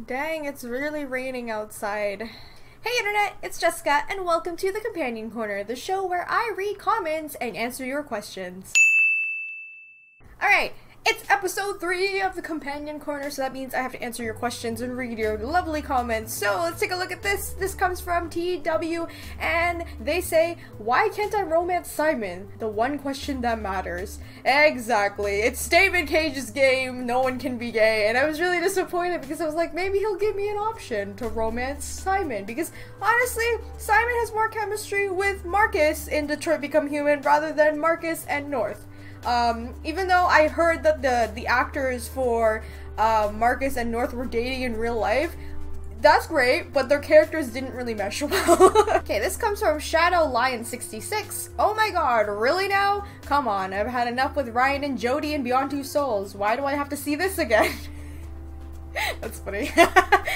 Dang, it's really raining outside. Hey internet, it's Jessica and welcome to the Companion Corner, the show where I read comments and answer your questions. Alright, it's episode 3 of the Companion Corner, so that means I have to answer your questions and read your lovely comments. So let's take a look at this. This comes from TW, and they say, why can't I romance Simon? The one question that matters. Exactly. It's David Cage's game. No one can be gay. And I was really disappointed because I was like, maybe he'll give me an option to romance Simon. Because honestly, Simon has more chemistry with Marcus in Detroit Become Human rather than Marcus and North. Even though I heard that the actors for Marcus and North were dating in real life, that's great, but their characters didn't really mesh well. Okay, this comes from Shadow Lion 66. Oh my god, really now? Come on, I've had enough with Ryan and Jody and Beyond Two Souls. Why do I have to see this again? That's funny.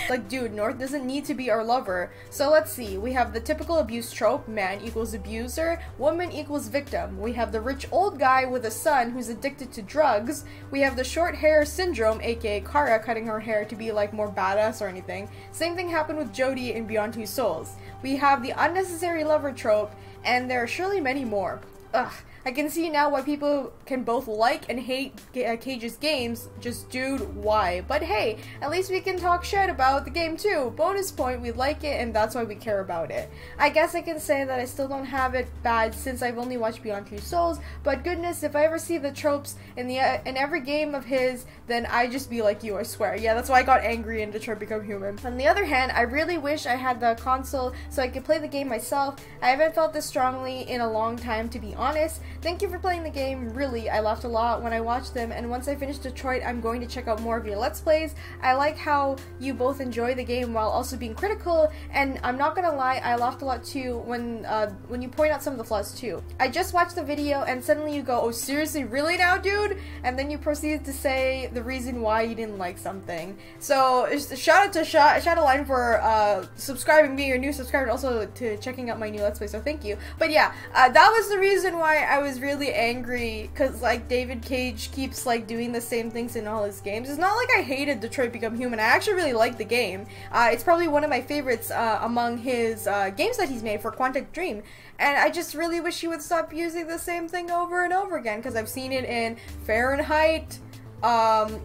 Like, dude, North doesn't need to be our lover. So let's see. We have the typical abuse trope. Man equals abuser. Woman equals victim. We have the rich old guy with a son who's addicted to drugs. We have the short hair syndrome, aka Kara cutting her hair to be like more badass or anything. Same thing happened with Jody in Beyond Two Souls. We have the unnecessary lover trope, and there are surely many more. Ugh. I can see now why people can both like and hate Cage's games, just dude, why? But hey, at least we can talk shit about the game too. Bonus point, we like it and that's why we care about it. I guess I can say that I still don't have it bad since I've only watched Beyond Two Souls, but goodness, if I ever see the tropes in every game of his, then I just be like you, I swear. Yeah, that's why I got angry in Detroit Become Human. On the other hand, I really wish I had the console so I could play the game myself. I haven't felt this strongly in a long time, to be honest. Thank you for playing the game, really. I laughed a lot when I watched them, and once I finish Detroit, I'm going to check out more of your Let's Plays. I like how you both enjoy the game while also being critical, and I'm not gonna lie, I laughed a lot too when you point out some of the flaws too. I just watched the video, and suddenly you go, oh seriously, really now, dude? And then you proceed to say the reason why you didn't like something. So, shout out to Shadowline for subscribing, being a new subscriber, and also to checking out my new Let's Play, so thank you. But yeah, that was the reason why I was really angry, because like David Cage keeps like doing the same things in all his games. It's not like I hated Detroit Become Human. I actually really like the game. It's probably one of my favorites among his games that he's made for Quantic Dream, and I just really wish he would stop using the same thing over and over again, because I've seen it in Fahrenheit,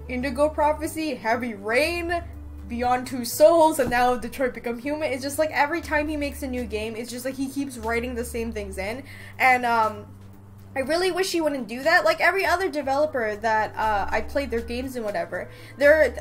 Indigo Prophecy, Heavy Rain, Beyond Two Souls, and now Detroit Become Human. It's just like every time he makes a new game, it's just like he keeps writing the same things in, and I really wish he wouldn't do that. Like every other developer that I played their games and whatever,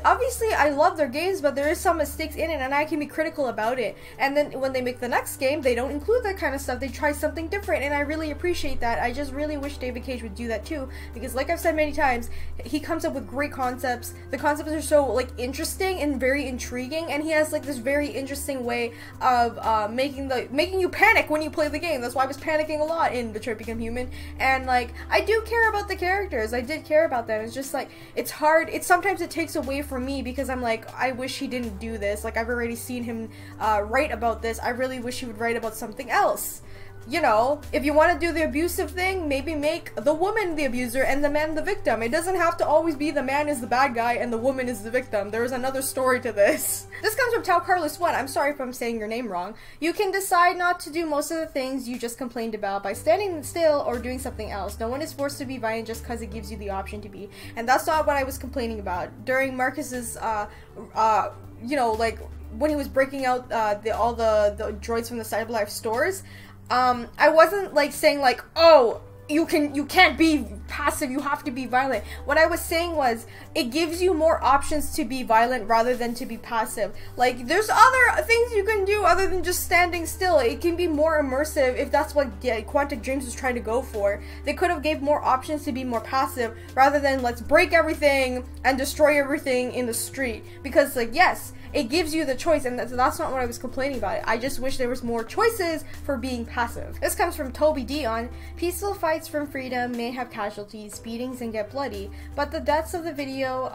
obviously I love their games, but there is some mistakes in it and I can be critical about it, and then when they make the next game they don't include that kind of stuff. They try something different, and I really appreciate that. I just really wish David Cage would do that too, because like I've said many times, he comes up with great concepts. The concepts are so like interesting and very intriguing, and he has like this very interesting way of making you panic when you play the game. That's why I was panicking a lot in Detroit Become Human. And like, I do care about the characters. I did care about them. It's just like, it's hard. Sometimes it takes away from me because I'm like, I wish he didn't do this. Like, I've already seen him write about this. I really wish he would write about something else. You know, if you want to do the abusive thing, maybe make the woman the abuser and the man the victim. It doesn't have to always be the man is the bad guy and the woman is the victim. There is another story to this. This comes from Tau Carlos 1. I'm sorry if I'm saying your name wrong. You can decide not to do most of the things you just complained about by standing still or doing something else. No one is forced to be violent just because it gives you the option to be. And that's not what I was complaining about. During Marcus's, you know, like, when he was breaking out all the droids from the Cyberlife stores, I wasn't like saying like, oh, you can't be passive, you have to be violent. What I was saying was, it gives you more options to be violent rather than to be passive. Like, there's other things you can do other than just standing still. It can be more immersive if that's what Quantic Dreams was trying to go for. They could have gave more options to be more passive rather than let's break everything and destroy everything in the street. Because like, yes, it gives you the choice, and that's not what I was complaining about. I just wish there was more choices for being passive. This comes from Toby Dion. Peaceful fights from freedom may have casualties, beatings, and get bloody, but the deaths of the video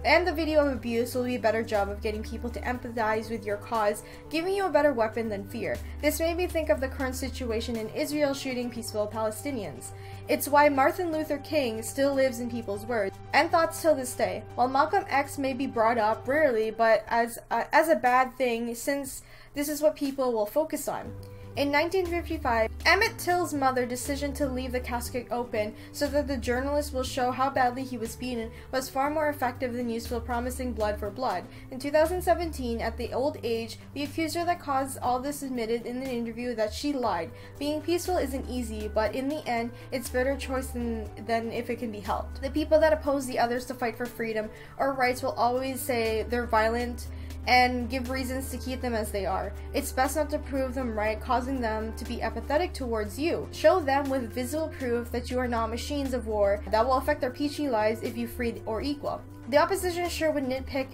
and the video of abuse will be a better job of getting people to empathize with your cause, giving you a better weapon than fear. This made me think of the current situation in Israel shooting peaceful Palestinians. It's why Martin Luther King still lives in people's words and thoughts till this day. While Malcolm X may be brought up rarely, but as a bad thing, since this is what people will focus on. In 1955, Emmett Till's mother's decision to leave the casket open so that the journalist will show how badly he was beaten was far more effective than useful promising blood for blood. In 2017, at the old age, the accuser that caused all this admitted in an interview that she lied. Being peaceful isn't easy, but in the end, it's better choice than if it can be helped. The people that oppose the others to fight for freedom or rights will always say they're violent and give reasons to keep them as they are. It's best not to prove them right, causing them to be apathetic towards you. Show them with visible proof that you are not machines of war that will affect their peachy lives if you free or equal. The opposition sure would nitpick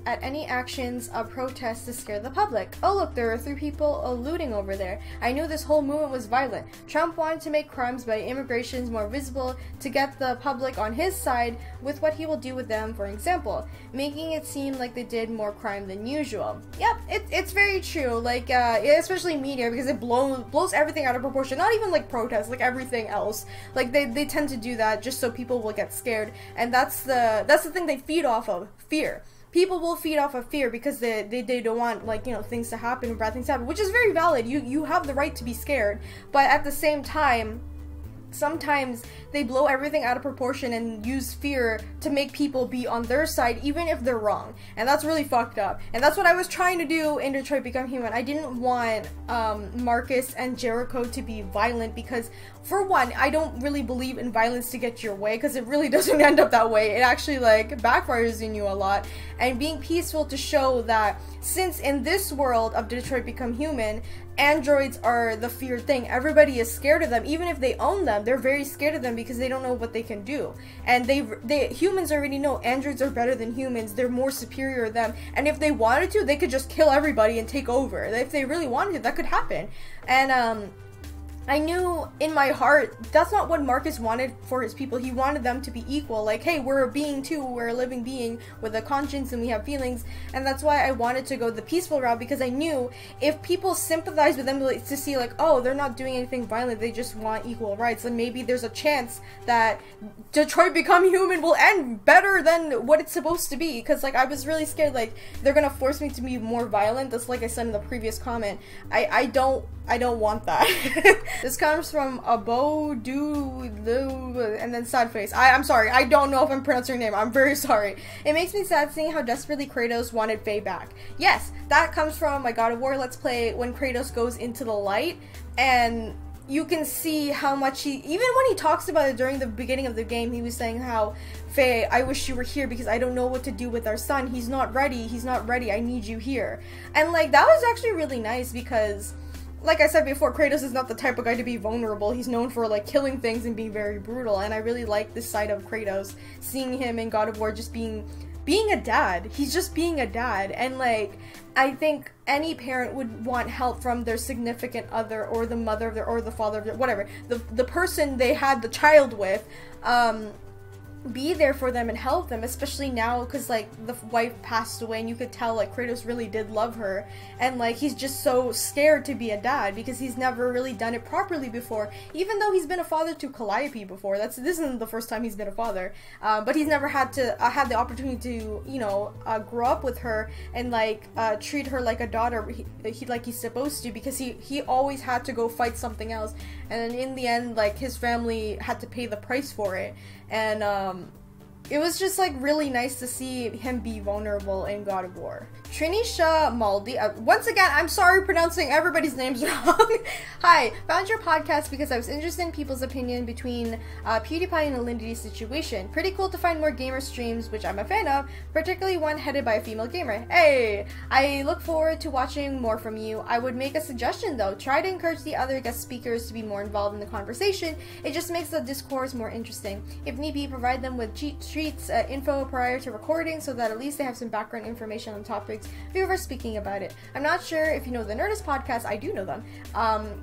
at any actions of protest to scare the public. Oh look, there are 3 people looting over there. I knew this whole movement was violent. Trump wanted to make crimes by immigrations more visible to get the public on his side with what he will do with them, for example, making it seem like they did more crime than usual. Yep, it's very true, like, especially media, because it blows everything out of proportion. Not even like protests, like everything else. Like, they tend to do that just so people will get scared, and that's the thing they feed off of, fear. People will feed off of fear because they don't want, like, you know, things to happen, bad things to happen, which is very valid. You have the right to be scared, but at the same time, sometimes they blow everything out of proportion and use fear to make people be on their side even if they're wrong, and that's really fucked up. And that's what I was trying to do in Detroit Become Human. I didn't want Marcus and Jericho to be violent because, for one, I don't really believe in violence to get your way, because it really doesn't end up that way. It actually, like, backfires in you a lot. And being peaceful to show that since in this world of Detroit Become Human, androids are the feared thing. Everybody is scared of them. Even if they own them, they're very scared of them because they don't know what they can do. And humans already know androids are better than humans. They're more superior to them. And if they wanted to, they could just kill everybody and take over. If they really wanted to, that could happen. And I knew in my heart that's not what Marcus wanted for his people. He wanted them to be equal. Like, hey, we're a being too. We're a living being with a conscience and we have feelings. And that's why I wanted to go the peaceful route, because I knew if people sympathize with them to see, like, oh, they're not doing anything violent, they just want equal rights, then maybe there's a chance that Detroit Become Human will end better than what it's supposed to be. Because, like, I was really scared, like, they're gonna force me to be more violent. That's like I said in the previous comment. I don't want that. This comes from Abo Do and then sad face. I'm sorry, I don't know if I'm pronouncing your name. I'm very sorry. It makes me sad seeing how desperately Kratos wanted Faye back. Yes, that comes from my God of War Let's Play when Kratos goes into the light, and you can see how much even when he talks about it during the beginning of the game, he was saying how, Faye, I wish you were here because I don't know what to do with our son. He's not ready, I need you here. And, like, that was actually really nice because, like I said before, Kratos is not the type of guy to be vulnerable. He's known for, like, killing things and being very brutal, and I really like this side of Kratos, seeing him in God of War just being a dad. He's just being a dad, and, like, I think any parent would want help from their significant other or the mother of their, or the father of their, whatever, the person they had the child with, be there for them and help them, especially now because, like, the wife passed away and you could tell, like, Kratos really did love her, and, like, he's just so scared to be a dad because he's never really done it properly before, even though he's been a father to Calliope before. This isn't the first time he's been a father, but he's never had to had the opportunity to, you know, grow up with her and, like, treat her like a daughter like he's supposed to, because he always had to go fight something else, and in the end, like, his family had to pay the price for it. And it was just, like, really nice to see him be vulnerable in God of War. Trinisha Maldi, once again, I'm sorry pronouncing everybody's names wrong. Hi, found your podcast because I was interested in people's opinion between PewDiePie and Alinity situation. Pretty cool to find more gamer streams, which I'm a fan of, particularly one headed by a female gamer. Hey, I look forward to watching more from you. I would make a suggestion though. Try to encourage the other guest speakers to be more involved in the conversation. It just makes the discourse more interesting. If need be, provide them with cheat streets info prior to recording so that at least they have some background information on topics before speaking about it. I'm not sure if you know the Nerdist podcast. I do know them.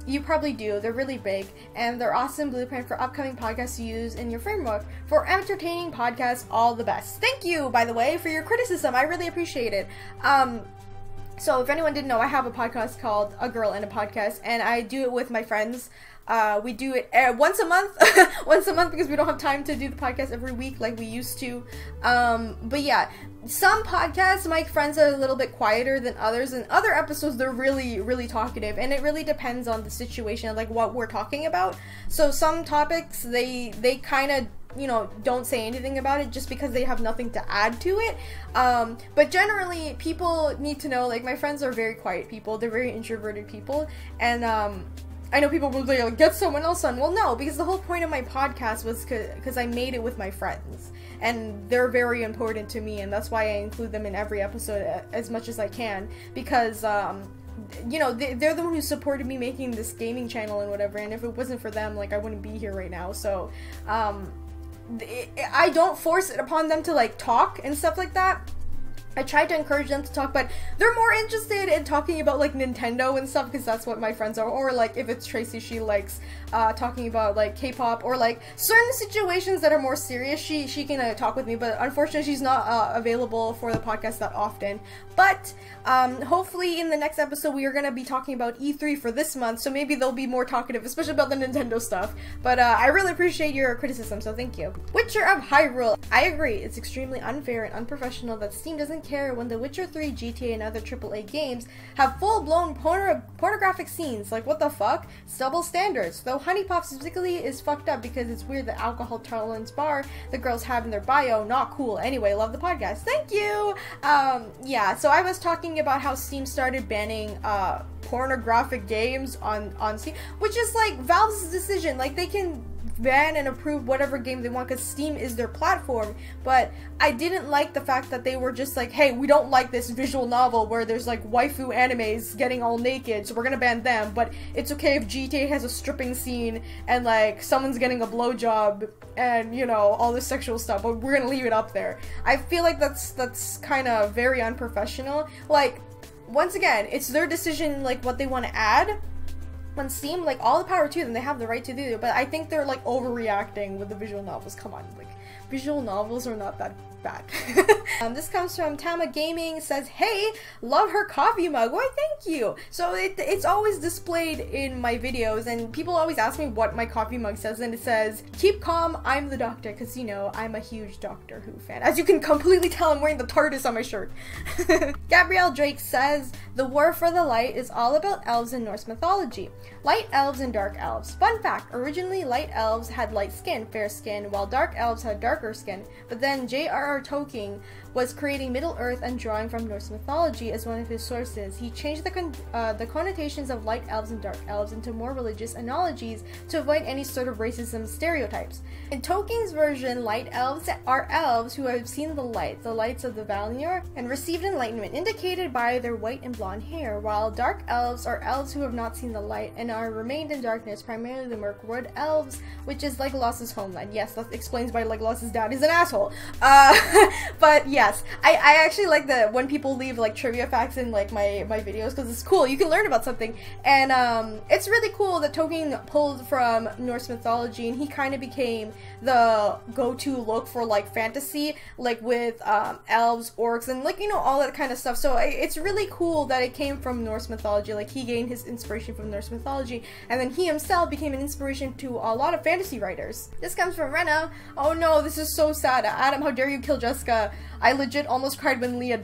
You probably do. They're really big, and they're awesome blueprint for upcoming podcasts to use in your framework for entertaining podcasts. All the best. Thank you, by the way, for your criticism. I really appreciate it. So if anyone didn't know, I have a podcast called A Girl and a Podcast, and I do it with my friends. We do it once a month, because we don't have time to do the podcast every week like we used to. But yeah, some podcasts, my friends are a little bit quieter than others, and other episodes they're really, really talkative, and it really depends on the situation, like what we're talking about. So some topics, they kind of, you know, don't say anything about it just because they have nothing to add to it. But generally, people need to know, like, my friends are very quiet people, they're very introverted people, and I know people will say, like, get someone else on. Well, no, because the whole point of my podcast was because I made it with my friends, and they're very important to me, and that's why I include them in every episode as much as I can, because you know, they're the one who supported me making this gaming channel and whatever, and if it wasn't for them, like, I wouldn't be here right now. So I don't force it upon them to, like, talk and stuff like that. I tried to encourage them to talk, but they're more interested in talking about, like, Nintendo and stuff, because that's what my friends are. Or, like, if it's Tracy, she likes talking about, like, K-pop, or, like, certain situations that are more serious, she can talk with me, but unfortunately she's not available for the podcast that often. But hopefully in the next episode we are going to be talking about E3 for this month, so maybe they'll be more talkative, especially about the Nintendo stuff. But I really appreciate your criticism, so thank you. Witcher of Hyrule. I agree, it's extremely unfair and unprofessional that Steam doesn't care when The Witcher 3, GTA, and other AAA games have full-blown pornographic scenes. Like, what the fuck? It's double standards. Though Honey Pop specifically is fucked up because it's weird the alcohol tolerance bar the girls have in their bio. Not cool. Anyway, love the podcast. Thank you! Yeah, so I was talking about how Steam started banning pornographic games on Steam, which is, like, Valve's decision. Like, they can ban and approve whatever game they want because Steam is their platform, but I didn't like the fact that they were just like, hey, we don't like this visual novel where there's, like, waifu animes getting all naked, so we're gonna ban them, but it's okay if GTA has a stripping scene and, like, someone's getting a blowjob and, you know, all this sexual stuff, but we're gonna leave it up there. I feel like that's kind of very unprofessional. Like, once again, it's their decision, like, what they want to add on Steam. Like, all the power to them, they have the right to do it, but I think they're, like, overreacting with the visual novels. Come on, like, visual novels are not that bad. This comes from Tama Gaming. Says, hey, love her coffee mug. Why, thank you. So it's always displayed in my videos, and people always ask me what my coffee mug says, and it says, keep calm, I'm the Doctor, because, you know, I'm a huge Doctor Who fan. As you can completely tell, I'm wearing the TARDIS on my shirt. Gabrielle Drake says, the War for the Light is all about elves in Norse mythology. Light elves and dark elves. Fun fact, originally light elves had light skin, fair skin, while dark elves had darker skin, but then J.R.R. Tolkien was creating Middle-earth and drawing from Norse mythology as one of his sources. He changed the connotations of light elves and dark elves into more religious analogies to avoid any sort of racism stereotypes. In Tolkien's version, light elves are elves who have seen the lights of the Valinor, and received enlightenment, indicated by their white and blonde hair, while dark elves are elves who have not seen the light and are remained in darkness, primarily the Mirkwood elves, which is Legolas's homeland. Yes, that explains why Legolas's dad is an asshole. But yes, I actually like when people leave, like, trivia facts in, like, my videos, because it's cool. You can learn about something, and it's really cool that Tolkien pulled from Norse mythology, and he kind of became the go-to look for, like, fantasy, like, with elves, orcs, and, like, you know, all that kind of stuff. So it's really cool that it came from Norse mythology. Like, he gained his inspiration from Norse mythology, and then he himself became an inspiration to a lot of fantasy writers. This comes from Rena. Oh no, this is so sad. Adam, how dare you kill Jessica? I legit almost cried when Leo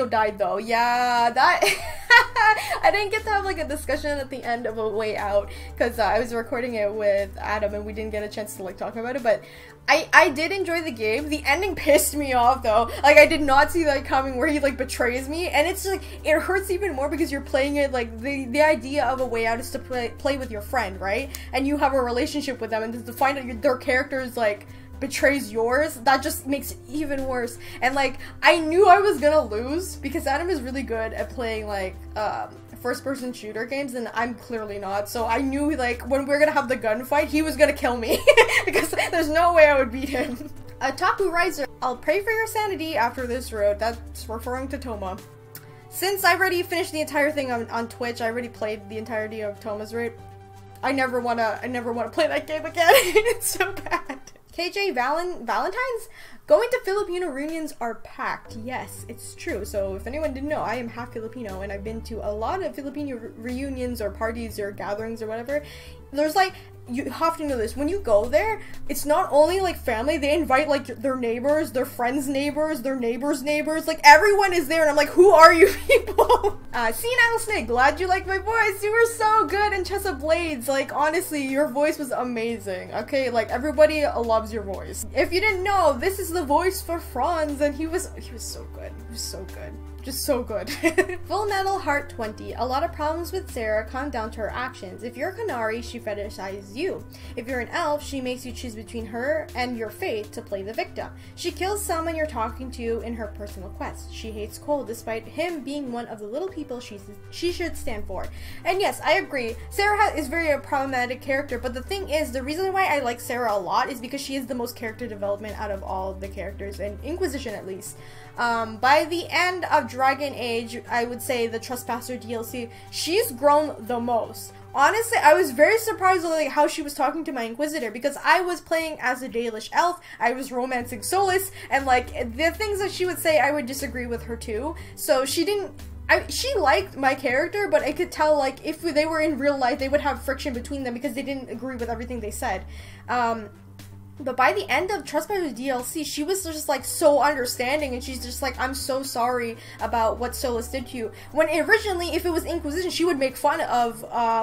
died, though. Yeah, that I didn't get to have, like, a discussion at the end of A Way Out, because I was recording it with Adam and we didn't get a chance to, like, talk about it, but I did enjoy the game. The ending pissed me off, though. Like, I did not see that coming, where he, like, betrays me, and it's, like, it hurts even more because you're playing it, like, the idea of A Way Out is to play with your friend, right? And you have a relationship with them, and to find out their character is, like, betrays yours, that just makes it even worse. And, like, I knew I was gonna lose because Adam is really good at playing, like, first-person shooter games, and I'm clearly not, so I knew, like, when we were gonna have the gunfight, he was gonna kill me because there's no way I would beat him. Taku Riser. I'll pray for your sanity after this road. That's referring to Toma. Since I already finished the entire thing on Twitch, I already played the entirety of Toma's raid. I never wanna play that game again. It's so bad. KJ Valentine's? Going to Filipino reunions are packed. Yes, it's true. So if anyone didn't know, I am half Filipino and I've been to a lot of Filipino reunions or parties or gatherings or whatever. There's like, you have to know this, when you go there, it's not only like family, they invite like their neighbors, their friends' neighbors, their neighbors' neighbors, like everyone is there and I'm like, who are you people? Senile Snake, glad you like my voice, you were so good in Chess of Blades, like honestly, your voice was amazing, okay, like everybody loves your voice. If you didn't know, this is the voice for Franz and he was so good, he was so good. Just so good. Full Metal Heart 20. A lot of problems with Sarah come down to her actions. If you're a Canary, she fetishizes you. If you're an elf, she makes you choose between her and your fate to play the victim. She kills someone you're talking to in her personal quest. She hates Cole despite him being one of the little people she should stand for. And yes, I agree. Sarah is very a problematic character, but the thing is, the reason why I like Sarah a lot is because she is the most character development out of all of the characters, in Inquisition at least. By the end of Dragon Age, I would say the Trespasser DLC, she's grown the most. Honestly, I was very surprised with like, how she was talking to my Inquisitor, because I was playing as a Dalish elf, I was romancing Solis, and like, the things that she would say, I would disagree with her too. So she liked my character, but I could tell like, if they were in real life, they would have friction between them because they didn't agree with everything they said. But by the end of Trespasser DLC, she was just like so understanding and she's just like, I'm so sorry about what Solis did to you. When originally, if it was Inquisition, she would make fun of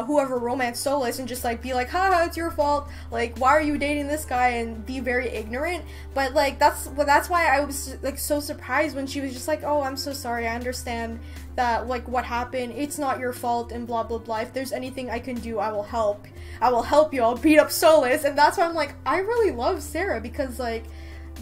whoever romanced Solis and just like be like, haha, it's your fault. Like, why are you dating this guy, and be very ignorant. But like, that's why I was like so surprised when she was just like, oh, I'm so sorry, I understand that like what happened, it's not your fault and blah blah blah. If there's anything I can do, I will help you, I'll beat up Solis. And that's why I'm like, I really love Sarah, because like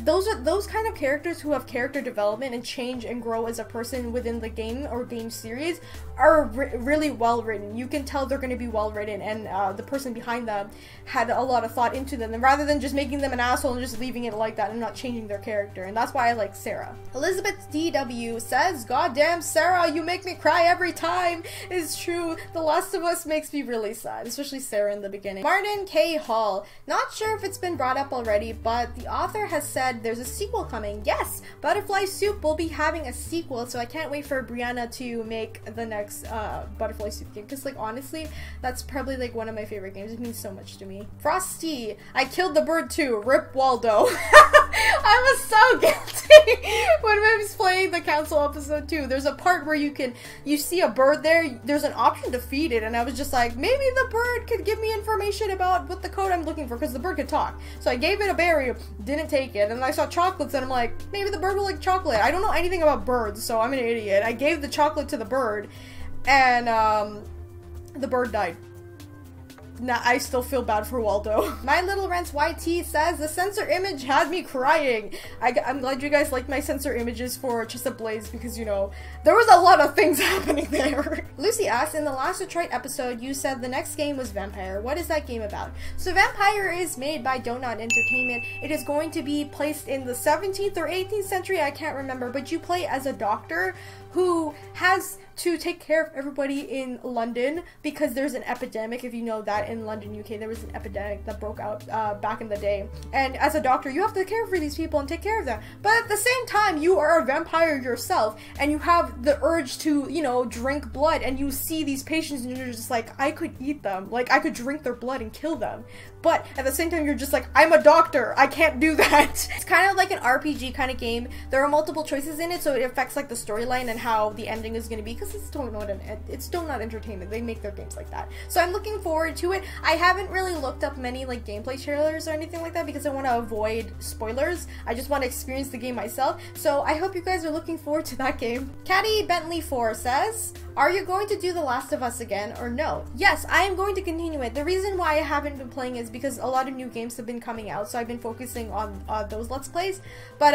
those are those kind of characters who have character development and change and grow as a person within the game or game series are really well written. You can tell they're going to be well written, and the person behind them had a lot of thought into them, and rather than just making them an asshole and just leaving it like that and not changing their character. And that's why I like Sarah. Elizabeth DW says, goddamn Sarah, you make me cry every time. It's true, The Last of Us makes me really sad, especially Sarah in the beginning. Martin K. Hall, not sure if it's been brought up already, but the author has said there's a sequel coming. Yes, Butterfly Soup will be having a sequel, so I can't wait for Brianna to make the next Butterfly Soup game, because like honestly, that's probably like one of my favorite games. It means so much to me. Frosty, I killed the bird too. Rip Waldo. I was so guilty when I was playing the council episode 2. There's a part where you see a bird there, there's an option to feed it, and I was just like, maybe the bird could give me information about what the code I'm looking for, because the bird could talk. So I gave it a berry, didn't take it, and I saw chocolates and I'm like, maybe the bird will like chocolate. I don't know anything about birds, so I'm an idiot. I gave the chocolate to the bird, and the bird died. Nah, I still feel bad for Waldo. My Little Rents YT says, the censor image had me crying. I'm glad you guys liked my censor images for Chess of Blades, because, you know, there was a lot of things happening there. Lucy asks, in the last Detroit episode, you said the next game was Vampire. What is that game about? So Vampire is made by Donut Entertainment. It is going to be placed in the 17th or 18th century, I can't remember, but you play as a doctor who has to take care of everybody in London because there's an epidemic. If you know that in London, UK, there was an epidemic that broke out back in the day. And as a doctor, you have to care for these people and take care of them. But at the same time, you are a vampire yourself and you have the urge to, you know, drink blood, and you see these patients and you're just like, I could eat them. Like, I could drink their blood and kill them. But at the same time, you're just like, I'm a doctor, I can't do that. It's kind of like an RPG kind of game. There are multiple choices in it, so it affects like the storyline and how the ending is going to be, because it's Donut Entertainment. They make their games like that. So I'm looking forward to it. I haven't really looked up many like gameplay trailers or anything like that because I want to avoid spoilers. I just want to experience the game myself. So I hope you guys are looking forward to that game. Caddy Bentley 4 says, are you going to do The Last of Us again or no? Yes, I am going to continue it. The reason why I haven't been playing is because a lot of new games have been coming out, so I've been focusing on those Let's Plays. But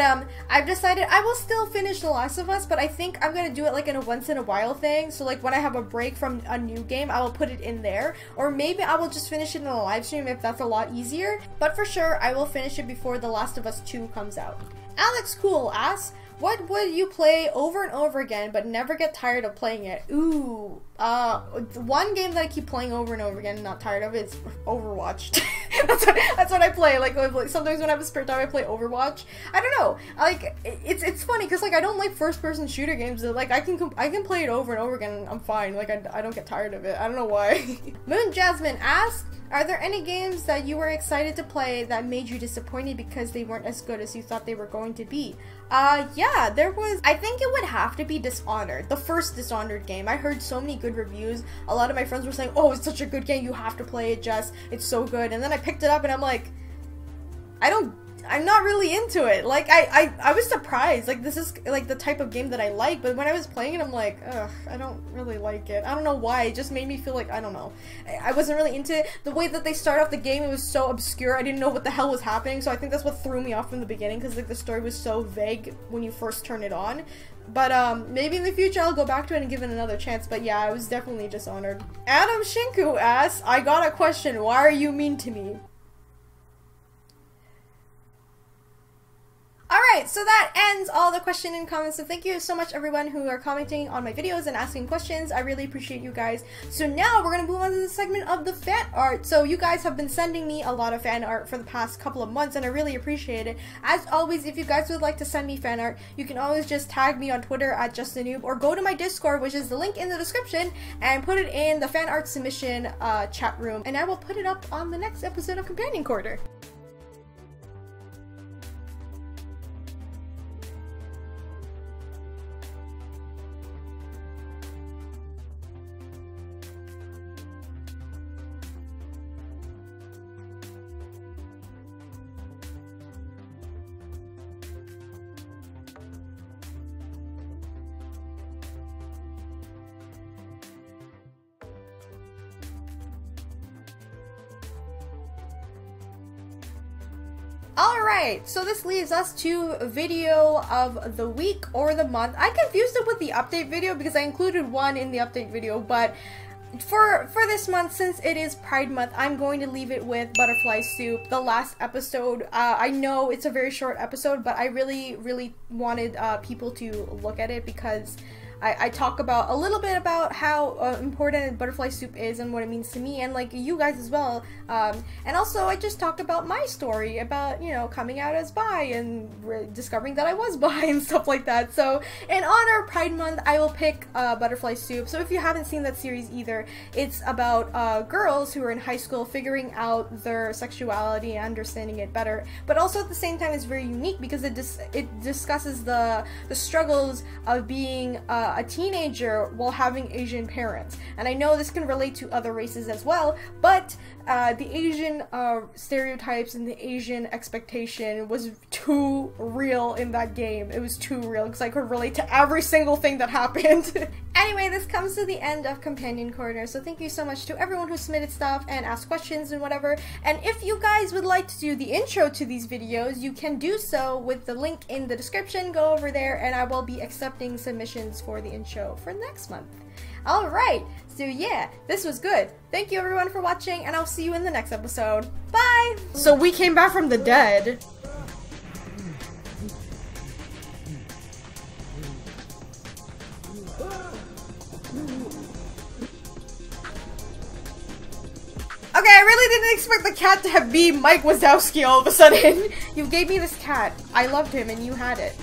I've decided I will still finish The Last of Us, but I think I'm gonna do it like in a once in a while thing. So like when I have a break from a new game, I will put it in there, or maybe I will just finish it in a live stream if that's a lot easier. But for sure, I will finish it before The Last of Us 2 comes out. Alex Cool asks, what would you play over and over again but never get tired of playing it? Ooh, one game that I keep playing over and over again and not tired of is Overwatch. that's what I play. Like sometimes when I have a spare time, I play Overwatch. I don't know. Like it's funny because like I don't like first-person shooter games. Like I can play it over and over again and I'm fine. Like I don't get tired of it. I don't know why. Moon Jasmine asks, are there any games that you were excited to play that made you disappointed because they weren't as good as you thought they were going to be? Yeah, there was. I think it would have to be Dishonored, the first Dishonored game. I heard so many good reviews. A lot of my friends were saying, oh, it's such a good game, you have to play it, Jess. It's so good. And then I picked it up and I'm like, I'm not really into it. Like, I was surprised. Like, this is, like, the type of game that I like, but when I was playing it, I'm like, ugh, I don't really like it. I don't know why. It just made me feel like, I don't know. I wasn't really into it. The way that they start off the game, it was so obscure. I didn't know what the hell was happening, so I think that's what threw me off from the beginning, because, like, the story was so vague when you first turn it on. But, maybe in the future I'll go back to it and give it another chance, but yeah, I was definitely Dishonored. Adam Shinku asks, I got a question. Why are you mean to me? Alright, so that ends all the question and comments, so thank you so much everyone who are commenting on my videos and asking questions. I really appreciate you guys. So now we're gonna move on to the segment of the fan art. So you guys have been sending me a lot of fan art for the past couple of months and I really appreciate it. As always, if you guys would like to send me fan art, you can always just tag me on Twitter at JustANoob or go to my Discord, which is the link in the description, and put it in the fan art submission chat room, and I will put it up on the next episode of Companion Corner. Alright, so this leaves us to video of the week or the month. I confused it with the update video because I included one in the update video, but for this month, since it is Pride Month, I'm going to leave it with Butterfly Soup, the last episode. I know it's a very short episode, but I really wanted people to look at it because I talk about a little bit about how important Butterfly Soup is and what it means to me and like you guys as well. And also I just talked about my story about, you know, coming out as bi and discovering that I was bi and stuff like that. So in honor of Pride Month, I will pick Butterfly Soup. So if you haven't seen that series either, it's about girls who are in high school figuring out their sexuality and understanding it better. But also at the same time, it's very unique because it discusses the struggles of being a teenager while having Asian parents. And I know this can relate to other races as well, but the Asian stereotypes and the Asian expectation was too real in that game. It was too real because I could relate to every single thing that happened. Anyway, this comes to the end of Companion Corner, so thank you so much to everyone who submitted stuff and asked questions and whatever. And if you guys would like to do the intro to these videos, you can do so with the link in the description. Go over there and I will be accepting submissions for the intro for next month. Alright, so yeah, this was good. Thank you everyone for watching, and I'll see you in the next episode. Bye! So we came back from the dead. Okay, I really didn't expect the cat to be Mike Wazowski all of a sudden. You gave me this cat. I loved him and you had it.